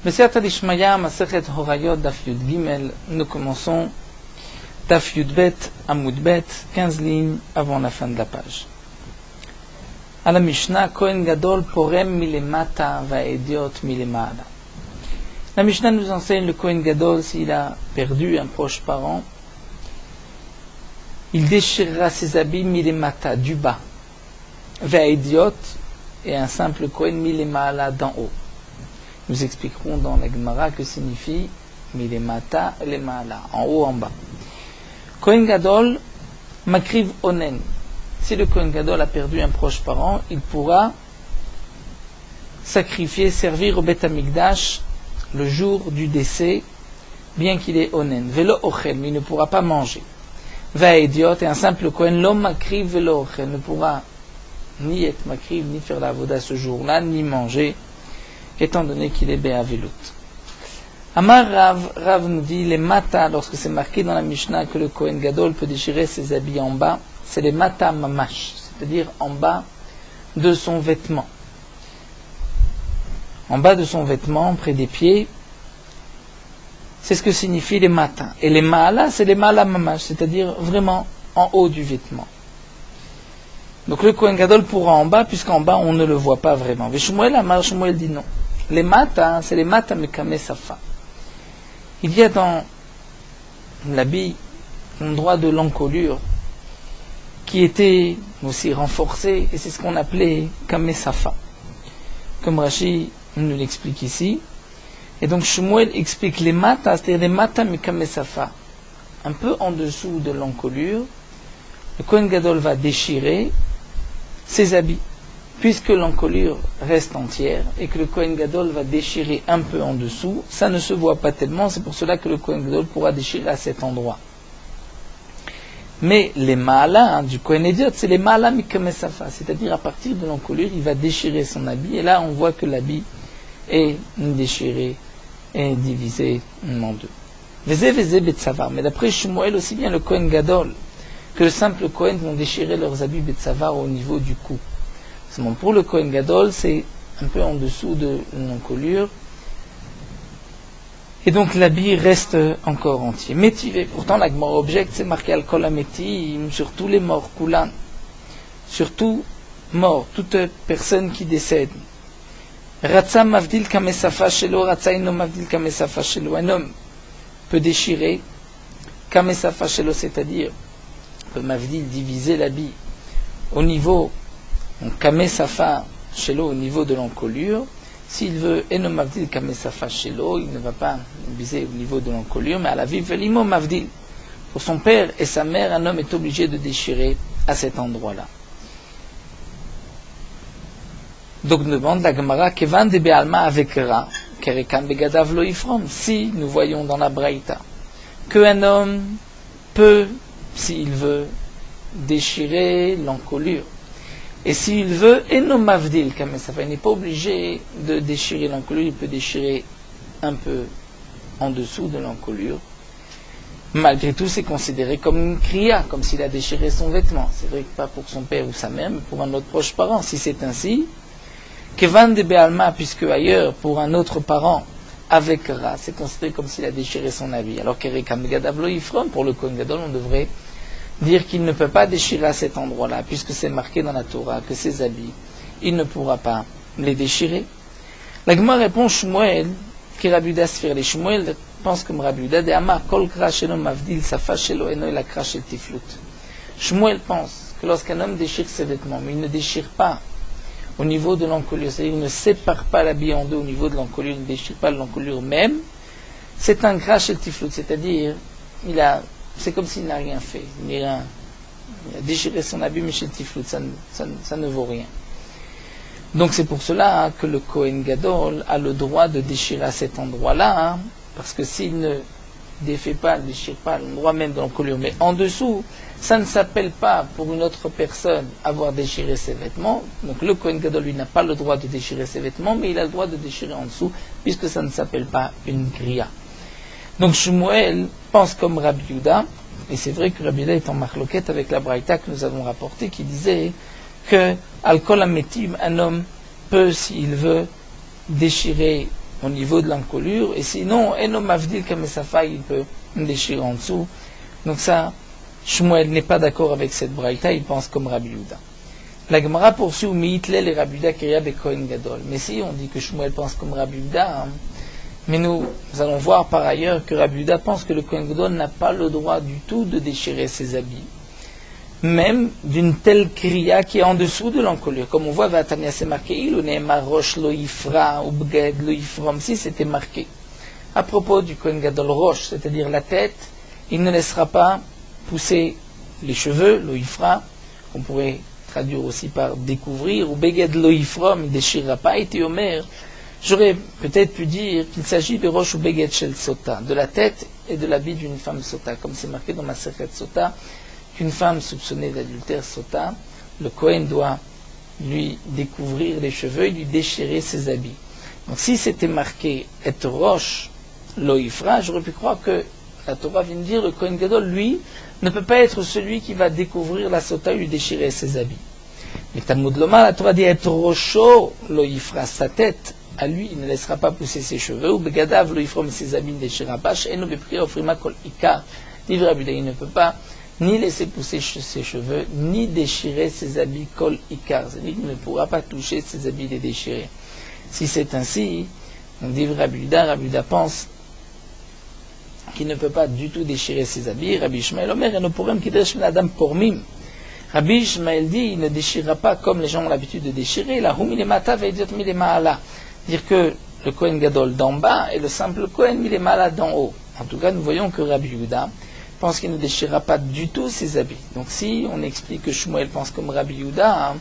B'Siyata d'Ishmaya, Masechet Horayot, Daf Yud Gimel, nous commençons Daf Yud Bet, Amud Bet, 15 lignes avant la fin de la page. À la Mishnah, Kohen Gadol porem milemata va'ediot milemala. La Mishnah nous enseigne le Kohen Gadol, s'il a perdu un proche parent, il déchirera ses habits milemata, du bas, va'ediot, et un simple Kohen milemala, d'en haut. Nous expliquerons dans la Gemara que signifie milemata lemala, en haut, en bas. Kohen Gadol makriv onen. Si le Kohen Gadol a perdu un proche parent, il pourra sacrifier, servir au Beth Amikdash le jour du décès, bien qu'il est onen. Velo ochel, mais il ne pourra pas manger. Va'ediot, et un simple Kohen, l'homme makriv velo ochel, ne pourra ni être makriv, ni faire la avoda ce jour-là, ni manger, étant donné qu'il est Be'avilut. Amar Rav nous dit, les mata, lorsque c'est marqué dans la Mishnah que le Kohen Gadol peut déchirer ses habits en bas, c'est les mata mamash, c'est-à-dire en bas de son vêtement. En bas de son vêtement, près des pieds, c'est ce que signifie les mata. Et les maala, c'est les maala mamash, c'est-à-dire vraiment en haut du vêtement. Donc le Kohen Gadol pourra en bas, puisqu'en bas on ne le voit pas vraiment. Mais Shmuel dit non. Les mata, c'est les mata mekame safa. Il y a dans l'habit l'endroit de l'encolure qui était aussi renforcé, et c'est ce qu'on appelait kame safa. Comme Rashi nous l'explique ici. Et donc Shmuel explique les mata, c'est-à-dire les mata mekame safa. Un peu en dessous de l'encolure, le Kohen Gadol va déchirer ses habits, puisque l'encolure reste entière et que le Kohen Gadol va déchirer un peu en dessous, ça ne se voit pas tellement, c'est pour cela que le Kohen Gadol pourra déchirer à cet endroit. Mais les maala du Kohen Ediot, c'est les maala mikame safa, c'est-à-dire à partir de l'encolure, il va déchirer son habit, et là on voit que l'habit est déchiré et divisé en deux. Veze betsavar, mais d'après Shmuel, aussi bien le Kohen Gadol que le simple Kohen vont déchirer leurs habits betsavar au niveau du cou. Pour le Kohen Gadol, c'est un peu en dessous de l'encolure. Et donc l'habit reste encore entier. Métivé. Pourtant, la Gemara objecte, c'est marqué al-kol hameti, sur tous les morts, kulan. Surtout morts, toute personne qui décède. Ratsa mavdil kamesafa shelo, ratsa ino mavdil kamesafa shelo. Un homme peut déchirer kamesafa shelo, c'est-à-dire peut mavdil diviser l'habit au niveau. Donc, Kame Safa Shelo au niveau de l'encolure. S'il veut Eno Mavdil Kame Safa Shelo, il ne va pas viser au niveau de l'encolure, mais à la vive Limo Mavdil. Pour son père et sa mère, un homme est obligé de déchirer à cet endroit-là. Donc, nous demande la Gemara Kevan de Be'alma avec Ra, Kerekan Begadav Lo Ifrom. Si nous voyons dans la Braïta qu'un homme peut, s'il veut, déchirer l'encolure, et s'il veut, Eno Mavdil, il n'est pas obligé de déchirer l'encolure, il peut déchirer un peu en dessous de l'encolure. Malgré tout, c'est considéré comme une kriya, comme s'il a déchiré son vêtement. C'est vrai que pas pour son père ou sa mère, mais pour un autre proche parent. Si c'est ainsi, Kevan de Be'alma, puisque ailleurs, pour un autre parent, avec Ra, c'est considéré comme s'il a déchiré son habit. Alors qu'Erekam Begadav Lo Ifrom, pour le Kohen Gadol, on devrait dire qu'il ne peut pas déchirer à cet endroit-là, puisque c'est marqué dans la Torah que ses habits, il ne pourra pas les déchirer. La Gemara répond Shmuel, qui Rabbi Yuda sfir les Shmuel pense comme Rabbi Yuda, de Amar kol kra shelo mavdil safa shelo eno la kra shel tiflut. Shmuel pense que lorsqu'un homme déchire ses vêtements, mais il ne déchire pas au niveau de l'encolure, c'est-à-dire il ne sépare pas l'habit en deux au niveau de l'encolure, il ne déchire pas l'encolure même, c'est un kra shel tiflut, c'est-à-dire c'est comme s'il n'a rien fait. Il a déchiré son habit, mais chez le tiflut, ça ne vaut rien. Donc c'est pour cela que le Kohen Gadol a le droit de déchirer à cet endroit-là, parce que s'il ne déchire pas l'endroit même de l'encolure, mais en dessous, ça ne s'appelle pas pour une autre personne avoir déchiré ses vêtements. Donc le Kohen Gadol, lui, n'a pas le droit de déchirer ses vêtements, mais il a le droit de déchirer en dessous, puisque ça ne s'appelle pas une kriya. Donc Shmuel pense comme Rabbi Yuda, et c'est vrai que Rabbi Yuda est en marloquette avec la Braïta que nous avons rapportée, qui disait que Al-Kol HaMetim, un homme peut, s'il veut, déchirer au niveau de l'encolure, et sinon, Eno Mavdil Kamesafa, il peut déchirer en dessous. Donc ça, Shmuel n'est pas d'accord avec cette braïta, il pense comme Rabbi Yehuda. La Gemara poursuit Miitlel et Rabbi Yehuda Kriya Bekohen Gadol. Mais si on dit que Shmuel pense comme Rabbi Yehuda, mais nous allons voir par ailleurs que Rabbi Yehuda pense que le Kohen Gadol n'a pas le droit du tout de déchirer ses habits, même d'une telle kriya qui est en dessous de l'encolure. Comme on voit, Vatania c'est marqué, il ou Neemar Rosh lo Yifra ou Bged lo Yifrom, si c'était marqué. À propos du Kohen Gadol Rosh, c'est-à-dire la tête, il ne laissera pas pousser les cheveux, lo Yifra, qu'on pourrait traduire aussi par découvrir, ou Beged lo Yifrom, il ne déchirera pas, et Omer, j'aurais peut-être pu dire qu'il s'agit de Rosh ou Beged Shel Sota, de la tête et de l'habit d'une femme Sota, comme c'est marqué dans ma Masechet Sota, qu'une femme soupçonnée d'adultère Sota, le Kohen doit lui découvrir les cheveux et lui déchirer ses habits. Donc si c'était marqué Et Rosh lo Yifra, j'aurais pu croire que la Torah vient de dire le Kohen Gadol, lui, ne peut pas être celui qui va découvrir la Sota et lui déchirer ses habits. Mais Talmud Loma, la Torah dit Et Rosho lo Yifra, sa tête, à lui, il ne laissera pas pousser ses cheveux, ou Begadav lo Yifrom, ses habits ne déchirera pas, She'eno bepri ofrima kol ikar, dit Rabbi Yehuda, il ne peut pas ni laisser pousser ses cheveux, ni déchirer ses habits kol ikar, c'est-à-dire qu'il ne pourra pas toucher ses habits et les déchirer. Si c'est ainsi, on dit Rabbi Yehuda pense qu'il ne peut pas du tout déchirer ses habits. Rabbi Ishmael Omer, et nous pourrons kidesh adam pormim. Rabbi Ishmael dit, il ne déchirera pas comme les gens ont l'habitude de déchirer, la hum milemata veidot milemaala. Dire que le Kohen Gadol d'en bas et le simple Kohen milemala d'en haut. En tout cas, nous voyons que Rabbi Yehuda pense qu'il ne déchirera pas du tout ses habits. Donc si on explique que Shmuel pense comme Rabbi Yehuda,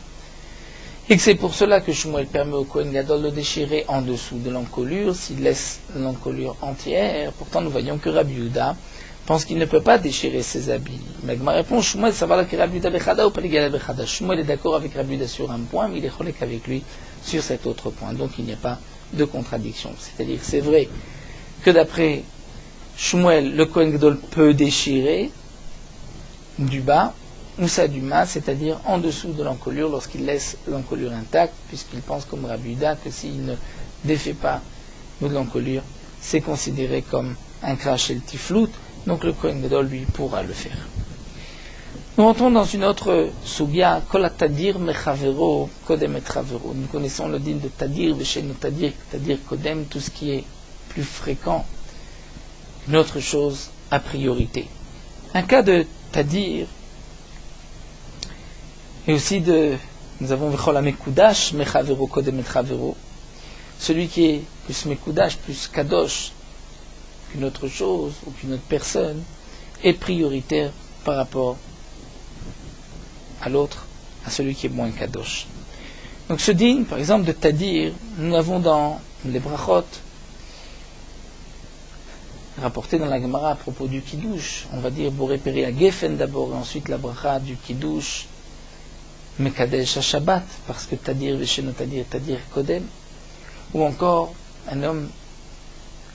et que c'est pour cela que Shmuel permet au Kohen Gadol de déchirer en dessous de l'encolure, s'il laisse l'encolure entière, pourtant nous voyons que Rabbi Yehuda pense qu'il ne peut pas déchirer ses habits. Mais ma réponse, Shmuel, ça va là que Rabbi Yehuda bechada ou pas l'égal bechada. Shmuel est d'accord avec Rabbi Yehuda sur un point, mais il est cholek avec lui sur cet autre point. Donc il n'y a pas de contradiction. C'est-à-dire, c'est vrai que d'après Shmuel, le Kohen Gadol peut déchirer du bas, ou ça du mas, c'est-à-dire en dessous de l'encolure, lorsqu'il laisse l'encolure intacte, puisqu'il pense comme Rabbi Yehuda que s'il ne défait pas de l'encolure, c'est considéré comme un crash et le tiflout, donc le Kohen Gadol, lui, pourra le faire. Nous rentrons dans une autre soubia, kol tadir mechavero, kodem et chavero. Nous connaissons le din de tadir, veshenu tadir, tadir kodem, tout ce qui est plus fréquent, une autre chose à priorité. Un cas de tadir, et aussi nous avons vechol amekudash, mechavero, kodem et chavero. Celui qui est plus mekudash, plus kadosh qu'une autre chose ou qu'une autre personne, est prioritaire par rapport à l'autre, à celui qui est moins kadosh. Donc ce din, par exemple, de tadir, nous l'avons dans les brachot, rapporté dans la Gemara à propos du kiddush. On va dire Boré Peri à Geffen d'abord, et ensuite la bracha du kiddush, Mekadesh à Shabbat, parce que tadir, veshenu tadir, tadir kodem. Ou encore, un homme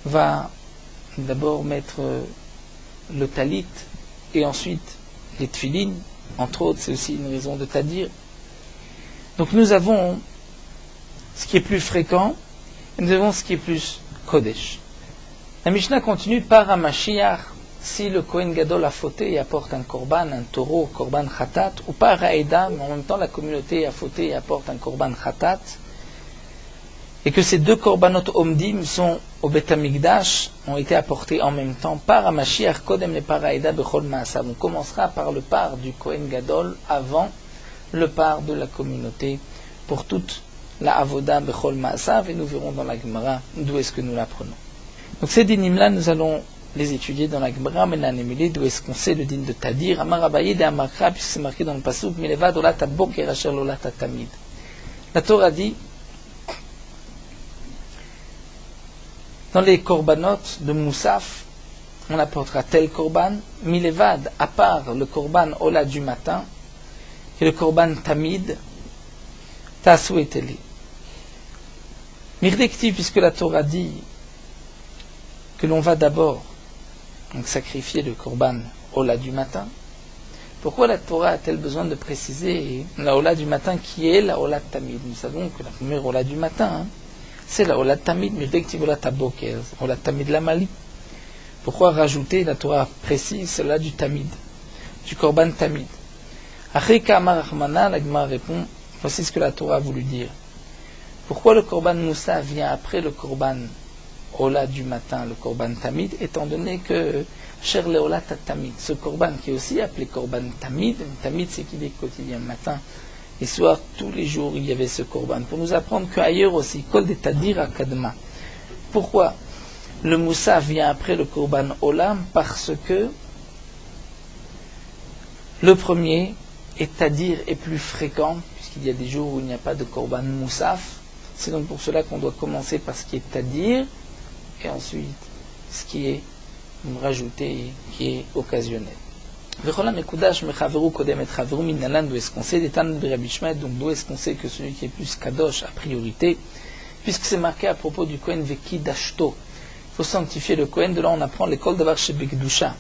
va d'abord mettre le talit, et ensuite les tfilin, entre autres, c'est aussi une raison de tadir. Donc nous avons ce qui est plus fréquent, et nous avons ce qui est plus kodesh. La Mishnah continue par un Mashiach, si le Kohen Gadol a fauté et apporte un korban, un taureau, korban khatat, ou par Haïda, mais en même temps la communauté a fauté et apporte un korban khatat, et que ces deux korbanot omdim sont au Bet Hamikdash, ont été apportés en même temps par Hamashiach, Kodem le par Haïda bechol maasav. On commencera par le part du Kohen Gadol avant le part de la communauté pour toute la avoda bechol maasav, et nous verrons dans la Gemara d'où est-ce que nous l'apprenons. Donc ces dinim-là, nous allons les étudier dans la Gemara, mais d'où est-ce qu'on sait le din de Tadir, Amar Abaye de Amakra, puisque c'est marqué dans le pasuk, Milevad olat aboker asher lolat tamid. La Torah dit, dans les korbanot de Moussaf, on apportera tel korban, Milevad, à part le korban ola du matin, et le korban tamid, tasu eteli. Mirdekti, puisque la Torah dit que l'on va d'abord donc sacrifier le korban Ola du matin. Pourquoi la Torah a-t-elle besoin de préciser la Ola du matin qui est la Ola Tamid? Nous savons que la première Ola du matin, c'est la Olat Tamid, Mirdektib Olat Aboker, Olat Tamid Lamali. Pourquoi rajouter la Torah précise, celle-là du Tamid, du Korban Tamid? Acheka Amar Rahmana, la Gemara répond, voici ce que la Torah a voulu dire. Pourquoi le Korban Moussa vient après le Korban Ola du matin, le Korban Tamid, étant donné que Cher le Ola Tamid, ce Korban qui est aussi appelé Korban Tamid, Tamid c'est qu'il est quotidien, matin et soir, tous les jours il y avait ce Korban, pour nous apprendre qu'ailleurs aussi, Kol de Tadir Akadma. Pourquoi le Moussa vient après le Korban Olam? Parce que le premier est Tadir est plus fréquent, puisqu'il y a des jours où il n'y a pas de Korban Moussaf. C'est donc pour cela qu'on doit commencer par ce qui est Tadir, et ensuite ce qui est rajouté, qui est occasionnel. D'où est-ce qu'on sait donc d'où est-ce qu'on sait que celui qui est plus Kadosh a priorité, puisque c'est marqué à propos du Kohen Veki Dashto. Il faut sanctifier le Kohen, de là on apprend l'école d'avoir chez Bekdusha.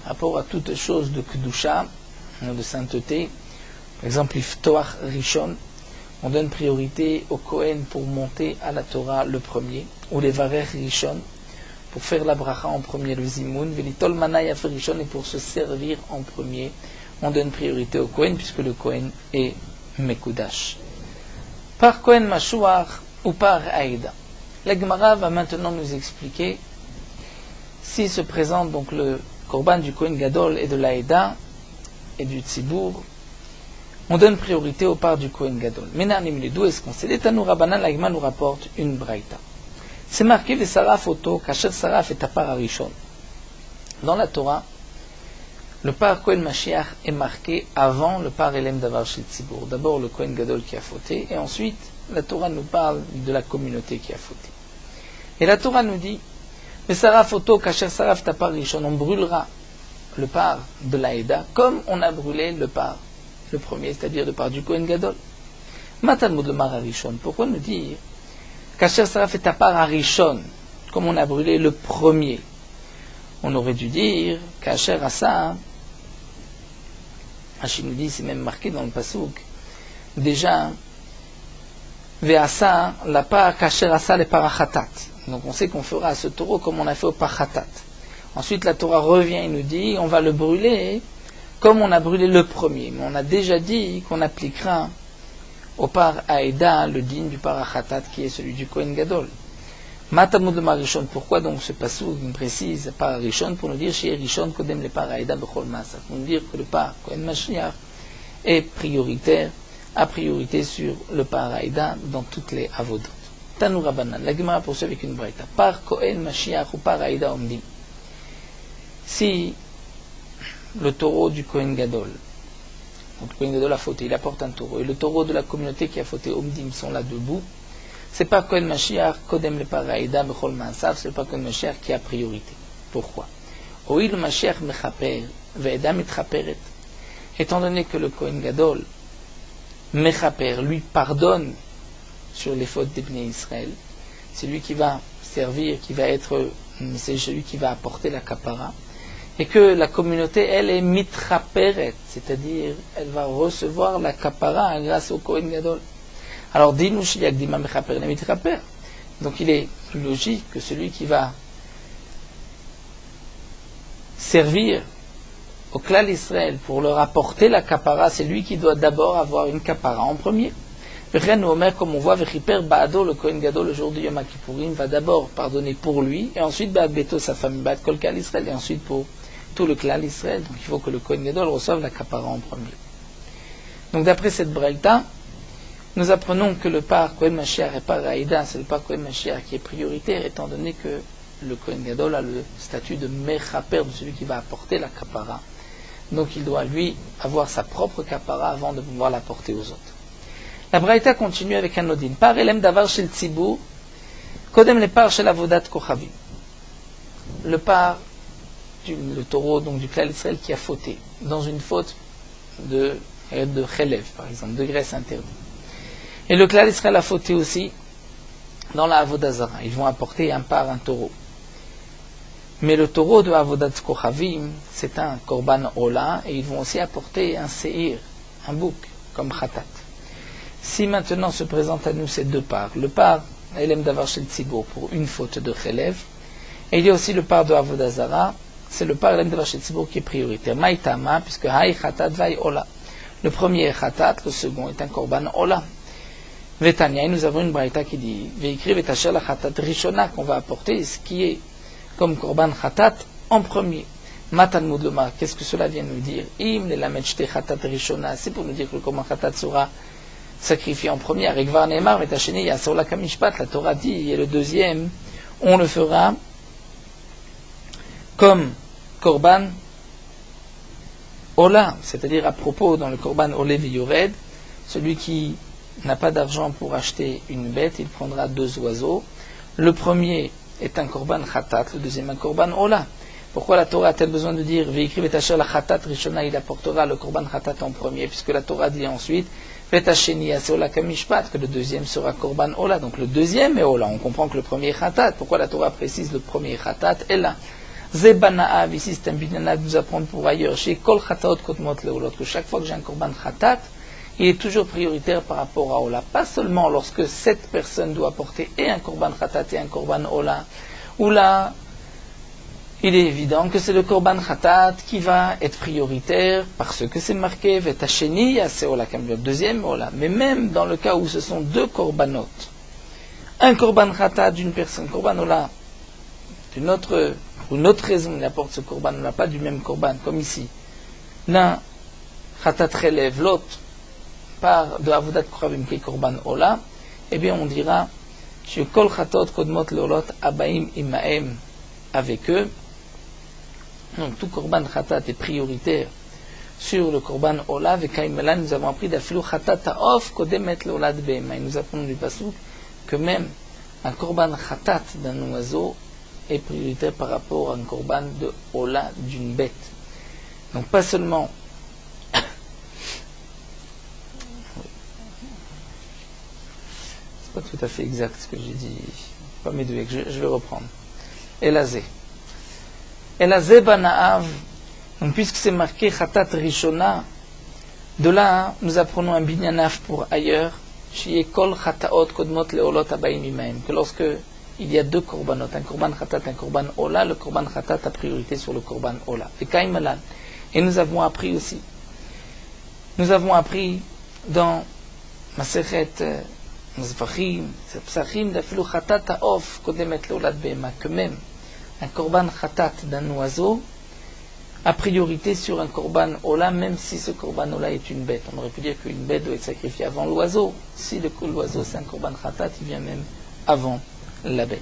Rapport à toute chose de Kedusha, de sainteté, par exemple, Iftoach Rishon, on donne priorité au Kohen pour monter à la Torah le premier, ou les Varer Rishon, pour faire la bracha en premier, le Zimoun, Velitol Manay Afer Rishon, et pour se servir en premier, on donne priorité au Kohen, puisque le Kohen est Mekudash. Par Kohen Mashuach ou par Aïda. La Gemara va maintenant nous expliquer si se présente donc le Korban du Kohen Gadol et de l'Aïda et du Tzibour, on donne priorité au part du Kohen Gadol. Maintenant, d'où est-ce qu'on sait? Les Tanour Rabbanan, la Gemara nous rapporte une braïta. C'est marqué le Saraf Oto, Kasher Saraf est à part Arishon. Dans la Torah, le par Kohen Mashiach est marqué avant le par Elem Davar Shel Tzibour. D'abord le Kohen Gadol qui a fauté, et ensuite la Torah nous parle de la communauté qui a fauté. Et la Torah nous dit, le Saraf Oto, Kasher Saraf est à part Arishon, on brûlera le par de l'Aïda comme on a brûlé le par, le premier, c'est-à-dire le par du Kohen Gadol. Matalmud le Mar Arishon, pourquoi nous dire Kasher Saraf est à part Arishon, comme on a brûlé le premier? On aurait dû dire Kasher Asa, Hachim nous dit, c'est même marqué dans le Pasuk, déjà, Ve'asa, la part Kasher Asa le parachatat. Donc on sait qu'on fera ce taureau comme on a fait au parachatat. Ensuite la Torah revient et nous dit, on va le brûler comme on a brûlé le premier. Mais on a déjà dit qu'on appliquera au par Aïda le digne du parachatat qui est celui du Kohen Gadol. Matamud le Marishon, pourquoi donc ce passou précise par Rishon pour nous dire chez Rishon Kodem le par Aïda Bechol Masa, pour nous dire que le par Kohen Mashiach est prioritaire, a priorité sur le par Aïda dans toutes les avodot. Tanour Rabbanan, la Gemara poursuit avec une braïta. Par Kohen Mashiach ou par Aïda Omdim. Si le taureau du Kohen Gadol, donc le Kohen Gadol a fauté, il apporte un taureau, et le taureau de la communauté qui a fauté, Omdim, sont là debout, c'est pas Kohen Mashiach, Kodem le Paraïda, Bechol Maasav, c'est pas Kohen Mashiach qui a priorité. Pourquoi? Oïl Mashiach Mechaper, Ve'eda Mitraperet. Étant donné que le Kohen Gadol, Mechaper, lui pardonne sur les fautes des Bnei Israël, c'est lui qui va servir, qui va être, c'est celui qui va apporter la kapara, et que la communauté, elle, est mitraperet, c'est-à-dire, elle va recevoir la kapara grâce au Kohen Gadol. Alors, dis-nous, Shiyak-Dima Mechaper, mitraper. Donc, il est plus logique que celui qui va servir au Klal Israël pour leur apporter la kapara, c'est lui qui doit d'abord avoir une kapara en premier. Rien Omer, comme on voit, Vechiper Baado, le Kohen Gadol, le jour du Yom Kippourim, va d'abord pardonner pour lui, et ensuite Baad Beto, sa famille, Baad Kol Klal Israël, et ensuite pour tout le Klal Israël. Donc il faut que le Kohen Gadol reçoive la kapara en premier. Donc d'après cette braïta, nous apprenons que le par Kohen Mashiach et par Aïda, c'est le par Kohen Mashiach qui est prioritaire, étant donné que le Kohen Gadol a le statut de Mechaper, de celui qui va apporter la kapara. Donc il doit lui avoir sa propre kapara avant de pouvoir l'apporter aux autres. La braïta continue avec un odin. Par Elem Davar Shel Tzibur, Kodem le par Shel Avodat Kochavim. Le par, le taureau donc du Klal Israël qui a fauté, dans une faute de Chelev, par exemple, de graisse interdite. Et le Klal Israël a fauté aussi dans la Avodah Zara. Ils vont apporter un par, un taureau. Mais le taureau de Avodat Kochavim, c'est un Korban Ola, et ils vont aussi apporter un Seir, un bouc, comme Khatat. Si maintenant se présentent à nous ces deux parts, le par Elem Davar Shel Tzibur, pour une faute de Chelev. Et il y a aussi le part de Avodah Zara, c'est le part Elem Davar Shel Tzibur qui est prioritaire. Maïtama, puisque Haï Chatat Vaï Ola. Le premier est Chatat, le second est un Korban Ola. Vetania, nous avons une braïta qui dit Veikri Vetacher la Chatat Rishona, qu'on va apporter ce qui est comme Korban Chatat en premier. Matan Moudloma, qu'est-ce que cela vient nous dire? Im le lamed shte Chatat Rishona, c'est pour nous dire que le Korban Chatat sera sacrifié en premier. Avec Var Neymar, Vetacheni, Yasola Kamishpat, la Torah dit, et le deuxième, on le fera comme Korban Ola, c'est-à-dire à propos dans le Korban Olev Yored, celui qui n'a pas d'argent pour acheter une bête, il prendra 2 oiseaux. Le premier est un Korban Chatat, le deuxième un Korban Ola. Pourquoi la Torah a-t-elle besoin de dire Veikri Vetacher la Chatat Rishona, il apportera le Korban Chatat en premier, puisque la Torah dit ensuite Vetacheni Yasola Kamishpat, que le deuxième sera Korban Ola. Donc le deuxième est Ola. On comprend que le premier est Chatat. Pourquoi la Torah précise le premier Chatat est là? Zebanaav, ici c'est un binana de nous apprendre pour ailleurs, chez Kol Chataot Kotmot Leolot, que chaque fois que j'ai un Korban Chatat, il est toujours prioritaire par rapport à Ola. Pas seulement lorsque cette personne doit apporter et un Korban Chatat et un Korban Ola, où là, il est évident que c'est le Korban Chatat qui va être prioritaire parce que c'est marqué Vetacheni Yase Ola, comme le deuxième Ola. Mais même dans le cas où ce sont 2 Korbanot, un Korban Chatat d'une personne, Korban Ola pour une autre raison, il apporte ce Korban, on n'a pas du même Korban, comme ici. L'un Chatat relève, l'autre par de Avodat Kochavim qui est Korban Ola, eh bien on dira chez Kol Chatot Kodmot Leolot Abaim Imaem, avec eux. Donc tout Korban Chatat est prioritaire sur le Korban Ola. Avec Kaimela, nous avons appris d'Afilu Chatat Taof Kodemet Leolad Be'ema. Et nous apprenons du Passouk que même un Korban Chatat d'un oiseau est prioritaire par rapport à un Korban de Ola d'une bête. Donc pas seulement c'est pas tout à fait exact ce que j'ai dit, pas médoué, je vais reprendre. Elazé Banaav, donc puisque c'est marqué Chatat Rishona, de là nous apprenons un binyanaf pour ailleurs, Shiye Kol Chataot Kodmot Leolot Abaim Imaim, que lorsque il y a 2 korbanot, un korban Chatat, un korban Ola, le korban Chatat a priorité sur le korban Ola. Et nous avons appris aussi, dans Masechet Zvachim, Psachim, d'Afilu Chatat Taof Kodemet Leolad Be'ema, que même un korban Chatat d'un oiseau a priorité sur un korban Ola, même si ce korban Ola est une bête. On aurait pu dire qu'une bête doit être sacrifiée avant l'oiseau. Si l'oiseau c'est un korban Chatat, il vient même avant la bête.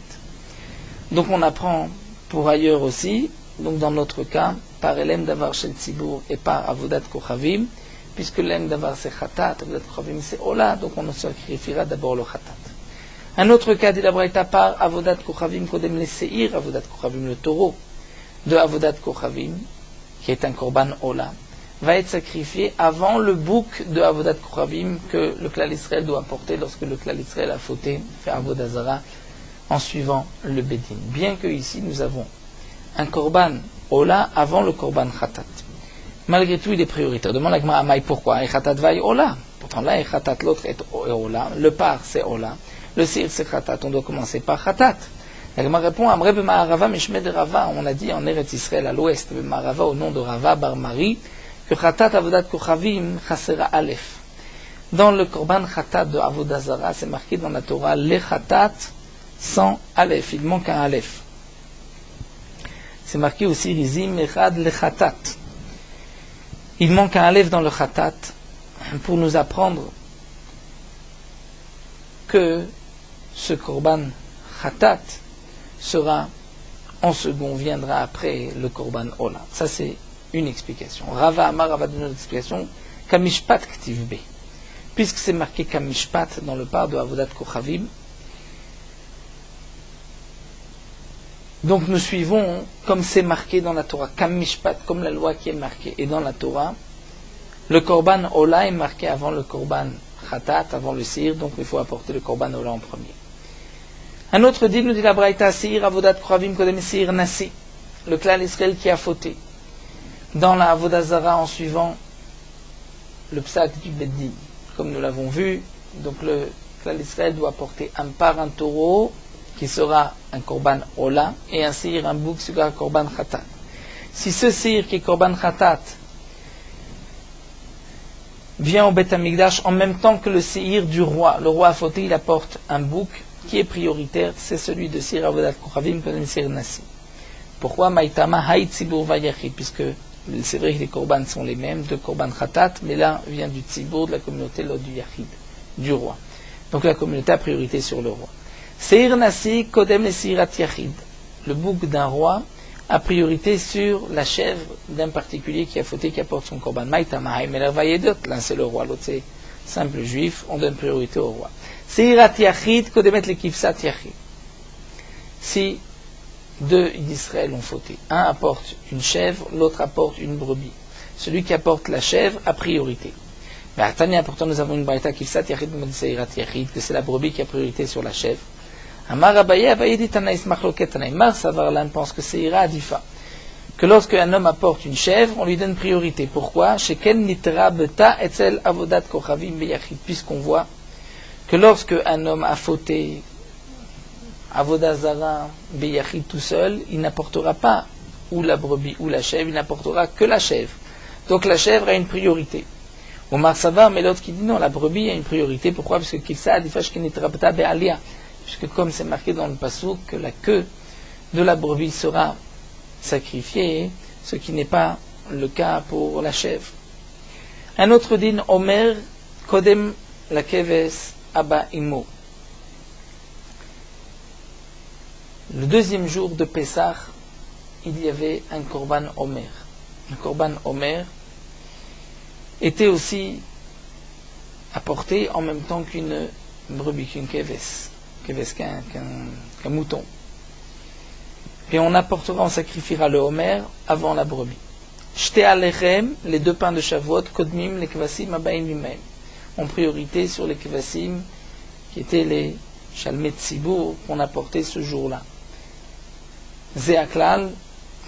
Donc on apprend pour ailleurs aussi, donc dans notre cas, par Elem Davar Shel Tzibur et par Avodat Kochavim, puisque l'Elem Davar c'est Chatat, Avodat Kochavim c'est Ola, donc on sacrifiera d'abord le Chatat. Un autre cas dit la Braïta par Avodat Kochavim Kodem le Seir, Avodat Kochavim le taureau de Avodat Kochavim, qui est un korban Ola, va être sacrifié avant le bouc de Avodat Kochavim que le Klal Israël doit porter lorsque le Klal Israël a fauté, fait Avodah Zara, en suivant le Bedin. Bien que ici nous avons un korban Ola avant le korban Chatat. Malgré tout, il est prioritaire. Demande la Gemara Amaï pourquoi? Et Chatat vaille Ola. Pourtant là, et Chatat, l'autre est Ola. Le par c'est Ola. Le Sir c'est Chatat. On doit commencer par Chatat. La Gemara répond Amre b'Ma'arava Mishmed Rava. On a dit en Eretz Israël à l'ouest, b'Ma'arava au nom de Rava Bar Mari, que Chatat Avodat Kochavim Chasera Aleph. Dans le korban Chatat de Avodah Zara, c'est marqué dans la Torah le Chatat sans Aleph, il manque un Aleph. C'est marqué aussi Rizim Echad le Chatat. Il manque un Aleph dans le Chatat pour nous apprendre que ce korban Chatat sera en second, viendra après le korban Ola. Ça c'est une explication. Rava Amar va donner une explication Kamishpat Ktiv B. Puisque c'est marqué Kamishpat dans le par de Avodat Kochavim, donc nous suivons comme c'est marqué dans la Torah, Kam Mishpat, comme la loi qui est marquée. Et dans la Torah, le korban Ola est marqué avant le korban Chatat, avant le Sir, donc il faut apporter le korban Ola en premier. Un autre dit, nous dit la Braïta, Sir Avodat Kochavim Kodem Sir Nasi, le Klal Israël qui a fauté. Dans la Avodah Zara en suivant le psak du Beddin, comme nous l'avons vu, donc le Klal Israël doit apporter un par un taureau qui sera un korban ola et un seir, un bouc qui sera un korban khatat. Si ce seir qui est korban khatat vient au Beth Amikdash en même temps que le seir du roi, le roi a fauté, il apporte un bouc qui est prioritaire, c'est celui de Seir Avodat Kochavim, comme Seir Nassi. Pourquoi Maïtama Haït Tzibour Vayachid? Puisque c'est vrai que les korban sont les mêmes, de korban khatat, mais là vient du Tzibour, de la communauté, l'autre du Yachid, du roi. Donc la communauté a priorité sur le roi. Seir Nassi Kodem le Seirat Yachid. Le bouc d'un roi a priorité sur la chèvre d'un particulier qui a fauté, qui apporte son korban. Maïtama Haït Meler Vayedot, l'un c'est le roi, l'autre c'est simple juif, on donne priorité au roi. Seirat Yachid Kodemet le Kifsat Yachid. Si deux d'Israël ont fauté, un apporte une chèvre, l'autre apporte une brebis. Celui qui apporte la chèvre a priorité. Mais à Tania, pourtant nous avons une braïta Kifsat Yachid Seirat Yachid, que c'est la brebis qui a priorité sur la chèvre. Amar Abaye dit Tanaïs Machloket Tanaï. Mar Savarlan pense que Seira Adifa. Que lorsque un homme apporte une chèvre, on lui donne priorité. Pourquoi? Sheken Nitra Beta Etzel Avodat Kochavim Beyachid. Puisqu'on voit que lorsque un homme a fauté Avodah Zara Beyachid tout seul, il n'apportera pas ou la brebis ou la chèvre, il n'apportera que la chèvre. Donc la chèvre a une priorité. Omar Savar, mais l'autre qui dit non, la brebis a une priorité. Pourquoi? Parce que Kifsa Adifa Sheken Nitra Beta Be'alia. Puisque comme c'est marqué dans le passouk que la queue de la brebis sera sacrifiée, ce qui n'est pas le cas pour la chèvre. Un autre din, Omer Kodem la Keves Abba Imo. Le deuxième jour de Pessah, il y avait un korban Omer. Le korban Omer était aussi apporté en même temps qu'une brebis, qu'une keves. Qu'un mouton. Et on apportera, on sacrifiera le homer avant la brebis. Shte alechem, les deux pains de Shavuot, kodmim, les kvasim, abaim mimem. En priorité sur les kvasim, qui étaient les shalmet tzibour qu'on apportait ce jour-là. Zeaklal,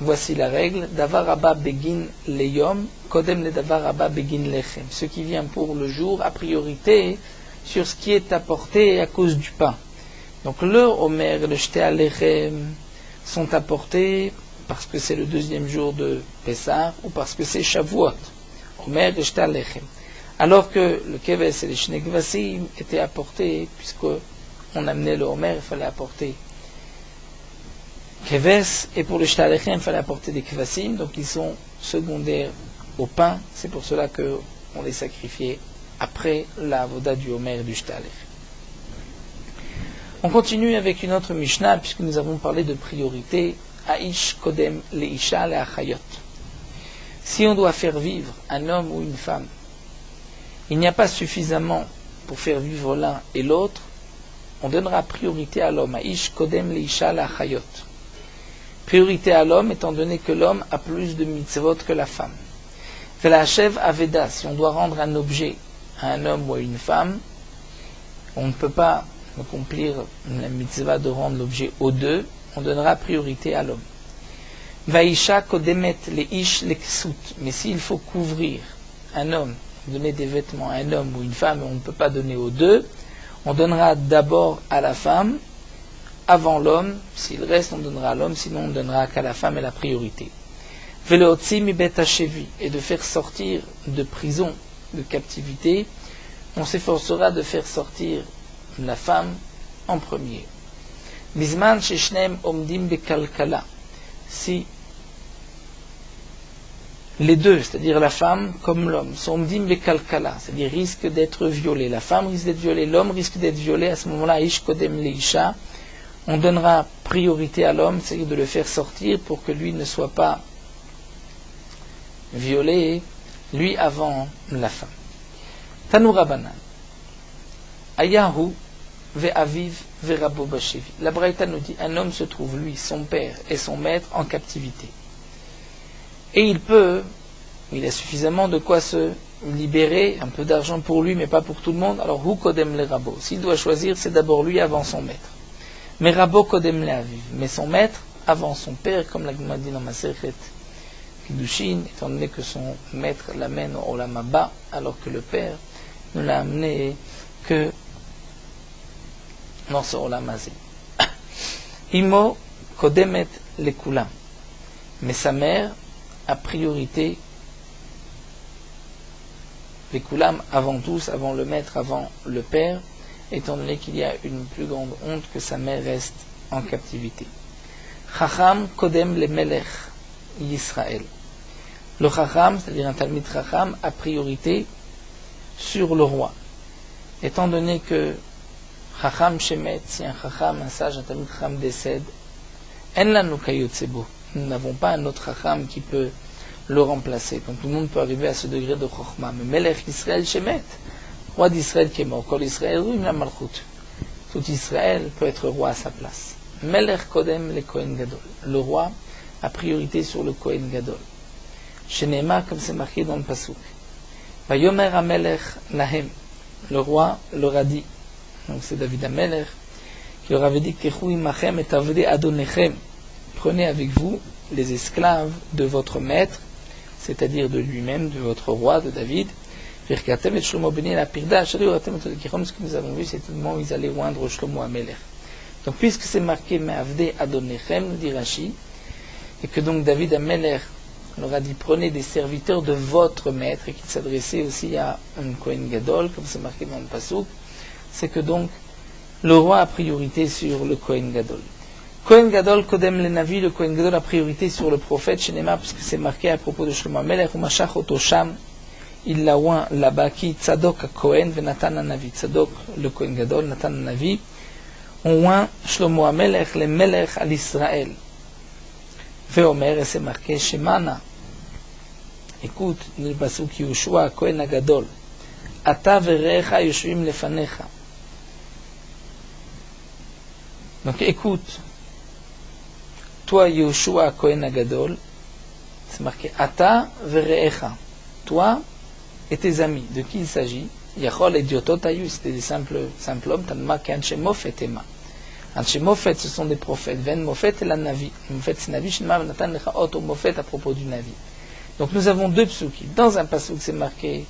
voici la règle, davar abba begin leyom, kodem le davar abba begin lechem. Ce qui vient pour le jour, a priorité sur ce qui est apporté à cause du pain. Donc le Homer et le Shte Alechem sont apportés parce que c'est le deuxième jour de Pessah ou parce que c'est Shavuot. Homer et Shte Alechem. Alors que le Keves et les Shnei Kvasim étaient apportés, puisqu'on amenait le Homer, il fallait apporter Keves, et pour le Shte Alechem, il fallait apporter des Kvasim, donc ils sont secondaires au pain. C'est pour cela qu'on les sacrifiait après la Avoda du Homer et du Shte Alechem. On continue avec une autre Mishnah, puisque nous avons parlé de priorité. Aish Kodem Leisha Leachayot. Si on doit faire vivre un homme ou une femme, il n'y a pas suffisamment pour faire vivre l'un et l'autre, on donnera priorité à l'homme. Aish Kodem Leisha Leachayot. Priorité à l'homme, étant donné que l'homme a plus de mitzvot que la femme. Velachev Aveda, si on doit rendre un objet à un homme ou à une femme, on ne peut pas accomplir la mitzvah de rendre l'objet aux deux, on donnera priorité à l'homme. Vaisha kodemet le ish le ksut. Mais s'il faut couvrir un homme, donner des vêtements à un homme ou une femme, on ne peut pas donner aux deux, on donnera d'abord à la femme, avant l'homme. S'il reste, on donnera à l'homme, sinon on donnera qu'à la femme et la priorité. Velootzi mi bet hashevi, et de faire sortir de prison, de captivité, on s'efforcera de faire sortir la femme en premier. Bisman sheshnem omdim bekalkala. Si les deux, c'est-à-dire la femme comme l'homme, sont omdim bekalkala, c'est-à-dire risquent d'être violés. La femme risque d'être violée, l'homme risque d'être violé. À ce moment-là, ish kodem leisha, on donnera priorité à l'homme, c'est-à-dire de le faire sortir pour que lui ne soit pas violé, lui avant la femme. Tanu Rabanan. Ayahu ve'aviv ve'rabo bashevi. La Braïta nous dit, un homme se trouve, lui, son père et son maître, en captivité. Et il a suffisamment de quoi se libérer, un peu d'argent pour lui, mais pas pour tout le monde. Alors, hu kodem le rabo. S'il doit choisir, c'est d'abord lui avant son maître. Mais rabo kodem le aviv. Mais son maître avant son père, comme la Gemara dit dans Masechet Kiddushin, étant donné que son maître l'amène au Olam Haba, alors que le père ne l'a amené que dans ce olam hazé. Imo kodemet lekulam. Mais sa mère a priorité lekulam avant tous, avant le maître, avant le père, étant donné qu'il y a une plus grande honte que sa mère reste en captivité. Chacham kodem le melech Yisraël. Le chacham, c'est-à-dire un talmid chacham, a priorité sur le roi. Étant donné que chacham shemet, si un chacham, un sage, un talmid chacham décède, en lanu kayotsebo, nous n'avons pas un autre chacham qui peut le remplacer. Donc tout le monde peut arriver à ce degré de chokhmah. Mais melech Yisraël shemet, roi d'Israël qui est mort, kol Israël ruim la malchut. Tout Israël peut être roi à sa place. Melech kodem le Kohen Gadol. Le roi a priorité sur le Kohen Gadol. Shenema, comme c'est marqué dans le pasuk. Vayomer Amelech lahem. Le roi leur a dit, donc c'est David Amelech, qui leur avait dit, Kechu imachem et avdei adonechem. Prenez avec vous les esclaves de votre maître, c'est-à-dire de lui-même, de votre roi, de David. Virkatem et Shlomo beni la pirda, shaliuratem et todikirom. Ce que nous avons vu, c'est le moment où ils allaient oindre Shlomo Amelech. Donc, puisque c'est marqué Me'avdei Adonechem, nous dit Rashi, et que donc David Amelech leur a dit prenez des serviteurs de votre maître, et qu'il s'adressait aussi à un Kohen Gadol, comme c'est marqué dans le Passouk, c'est que donc le roi a priorité sur le Kohen Gadol. Kohen Gadol, Kodem le Navi, le Kohen Gadol a priorité sur le prophète, Shenema, puisque c'est marqué à propos de Shlomo Amelech, ou Mashach Otosham, il l'a oint là-bas, qui Tzadok a Kohen, Venatan a Navi, Tzadok le Kohen Gadol, Natan a Navi, on oint Shlomo Amelech, le Melech à l'Israël. Veomer, et c'est marqué Shemana. Écoute, le pasuk Yoshua, Kohen Agadol. Ata verecha yoshvim lefanecha. Donc écoute, toi Yoshua, Kohen Agadol, c'est marqué Ata verecha. Toi et tes amis. De qui il s'agit? Yachol et Diototayu, c'était des simples hommes, Tanma Kanche Mofet Ema. Anche Mofet, ce sont des prophètes. Ven Mofet et la Navi. Mofet, c'est Navi, Shinma, Natan Lecha Oto Mofet à propos du Navi. Donc nous avons deux psukim. Dans un pasuk, c'est marqué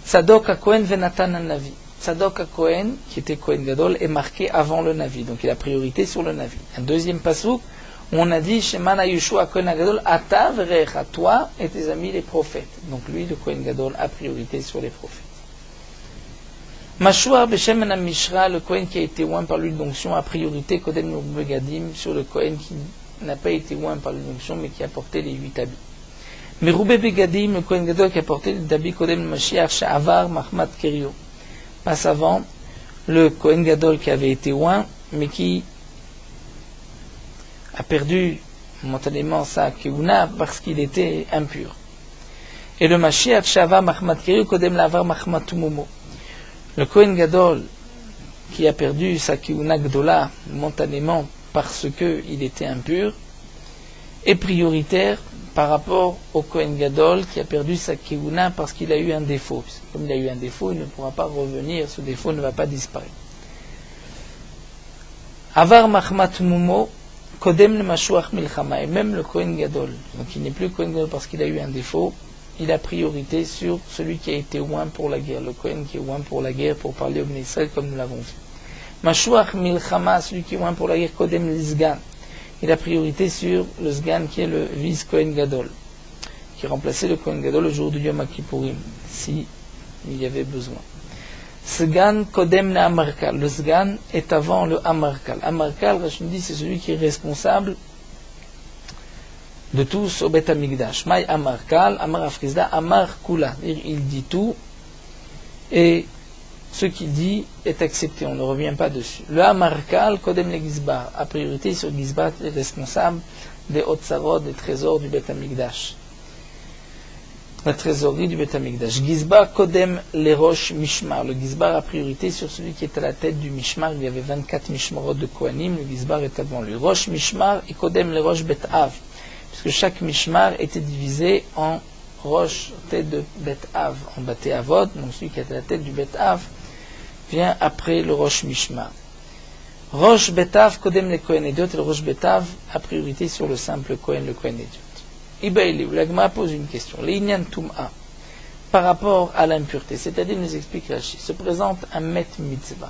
Tzadok a Kohen Venatan a Navi. Tzadok a Kohen, qui était Kohen Gadol, est marqué avant le Navi. Donc il a priorité sur le Navi. Un deuxième pasuk, où on a dit Shemana Yeshua Kohen Gadol, Ata verecha, toi et tes amis les prophètes. Donc lui, le Kohen Gadol, a priorité sur les prophètes. Mashua Beshem Mishra, le Kohen qui a été oint par l'huile d'onction, a priorité Kodem Begadim sur le Kohen qui n'a pas été oint par l'huile d'onction, mais qui a porté les 8 habits. Mais Roubé Begadim, le Kohen Gadol qui a porté les habits Kodem Mashiach, Sha'avar Mahmat Kerio, passe avant le Kohen Gadol qui avait été oint, mais qui a perdu momentanément sa Keuna parce qu'il était impur. Et le Mashiach, Sha'avar Mahmat Kerio, Kodem Lavar Mahmat Tumomo. Le Kohen Gadol, qui a perdu sa Keuna Gdola momentanément parce qu'il était impur, est prioritaire par rapport au Kohen Gadol qui a perdu sa Keuna parce qu'il a eu un défaut. Comme il a eu un défaut, il ne pourra pas revenir, ce défaut ne va pas disparaître. Avar Mahmat Mumo, Kodem le Mashuach Milchama, et même le Kohen Gadol, donc il n'est plus Kohen Gadol parce qu'il a eu un défaut, il a priorité sur celui qui a été oint pour la guerre, le Kohen qui est oint pour la guerre, pour parler au Bnei Israël comme nous l'avons vu. Mashuach Milchama, celui qui est oint pour la guerre, Kodem l'Isgan, il a priorité sur le Sgan qui est le vice Kohen Gadol, qui remplaçait le Kohen Gadol le jour du Yom Kippourim, si il y avait besoin. Sgan Kodem le Amarkal, le Sgan est avant le Amarkal. Amarkal, Rachid dit, c'est celui qui est responsable de tous au Beth Amikdash. Maï Amarkal, Amar Afrizda, Amar Kula. Il dit tout et ce qu'il dit est accepté, on ne revient pas dessus. Le Amarkal, Kodem le Gizbar, a priorité sur Gizbar, est responsable des Otsarot, des trésors du Beth Amikdash. La trésorerie du Beth Amikdash. Gizbar Kodem le Rosh Mishmar. Le Gizbar a priorité sur celui qui est à la tête du Mishmar. Il y avait 24 Mishmarot de Kohanim. Le Gizbar est avant lui. Rosh Mishmar et Kodem le Rosh Bet Av. Puisque chaque Mishmar était divisé en Rosh, tête de Bet Av, en Baté Avod. Donc celui qui est à la tête du Bet Av vient après le Rosh Mishmar. Rosh Bet Av, Kodem le Kohen Ediot. Et le Rosh Bet Av a priorité sur le simple Kohen, le Kohen Ediot. Ibaïli, la Gemara pose une question. L'Inyan Tum'a, par rapport à l'impureté, c'est-à-dire, nous explique Rashi, se présente un Met Mitzvah.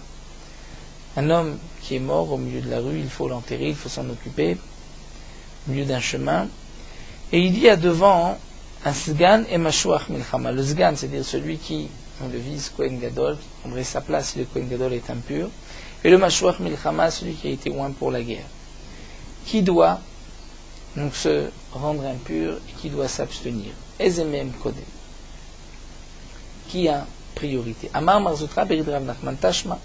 Un homme qui est mort au milieu de la rue, il faut l'enterrer, il faut s'en occuper, au milieu d'un chemin. Et il y a devant un sgan et mashuach milchama. Le sgan, c'est-à-dire celui qui, on le vise, Kohen Gadol, qui prendrait sa place si le Kohen Gadol est impur. Et le mashuach milchama, celui qui a été oint pour la guerre. Qui doit donc se rendre impur et qui doit s'abstenir. Ezemem kodem. Qui a priorité. Amar Marzutra Berid Rav Nachman Tashma.